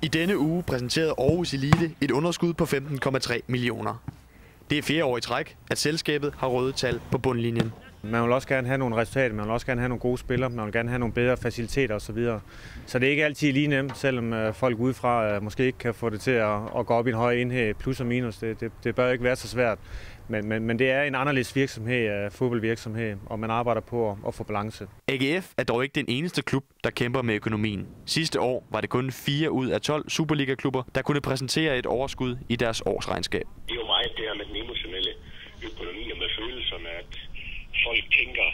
I denne uge præsenterede Aarhus Elite et underskud på 15,3 millioner. Det er 4 år i træk, at selskabet har røde tal på bundlinjen. Man vil også gerne have nogle resultater, man vil også gerne have nogle gode spillere, man vil gerne have nogle bedre faciliteter osv. Så det er ikke altid lige nemt, selvom folk udefra måske ikke kan få det til at gå op i en høj enhed, plus og minus. Det bør ikke være så svært. Men det er en anderledes virksomhed, fodboldvirksomhed, og man arbejder på at få balance. AGF er dog ikke den eneste klub, der kæmper med økonomien. Sidste år var det kun 4 ud af 12 Superliga-klubber, der kunne præsentere et overskud i deres årsregnskab. Det er jo meget det her med den emotionelle økonomi og med følelserne, at folk tænker,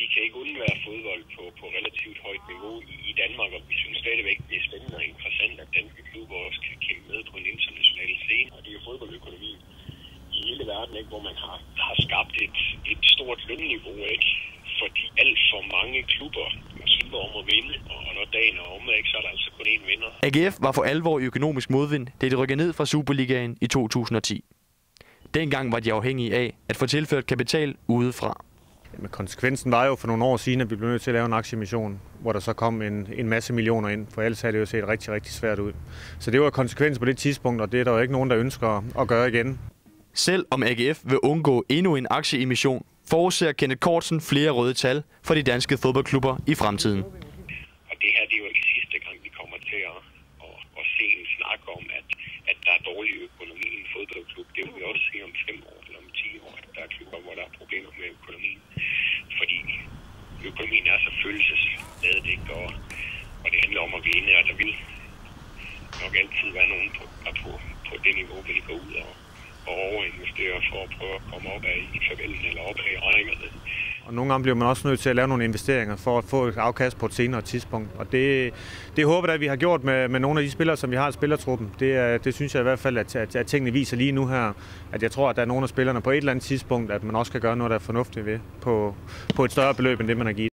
vi kan ikke undvære fodbold på relativt højt niveau i Danmark, og vi synes stadigvæk, det er spændende og interessant, at danske klubber også kan kæmpe med på en international scene. Og det er jo fodboldøkonomi i hele verden, ikke, hvor man har skabt et stort lønniveau, ikke, fordi alt for mange klubber kæmper om at vinde, og når dagen er omme, ikke, så er der altså kun én vinder. AGF var for alvor i økonomisk modvind, da de rykkede ned fra Superligaen i 2010. Dengang var de afhængige af at få tilført kapital udefra. Men konsekvensen var jo for nogle år siden, at vi blev nødt til at lave en aktieemission, hvor der så kom en masse millioner ind, for ellers havde det jo set rigtig, rigtig svært ud. Så det var konsekvensen på det tidspunkt, og det er der jo ikke nogen, der ønsker at gøre igen. Selv om AGF vil undgå endnu en aktieemission, forudser Kenneth Kortsen flere røde tal for de danske fodboldklubber i fremtiden. Og det her det er jo ikke sidste gang, vi kommer til at se en snak om, at der er dårlig økonomi i en fodboldklub. Det vil vi også se om 5 år eller om 10 år, at der er klubber, hvor der er problemer med økonomien. Fordi økonomien er så følelsesladet, ikke? Og det handler om at vinde, og der vil nok altid være nogen på det niveau, vil gå ud og overinvestere for at prøve at komme op i tabellen eller op i rækkerne. Og nogle gange bliver man også nødt til at lave nogle investeringer for at få et afkast på et senere tidspunkt. Og det håber jeg, at vi har gjort med nogle af de spillere, som vi har i spillertruppen. Det synes jeg i hvert fald, at tingene viser lige nu her. At jeg tror, at der er nogle af spillerne på et eller andet tidspunkt, at man også kan gøre noget, der er fornuftigt ved på et større beløb, end det man har givet.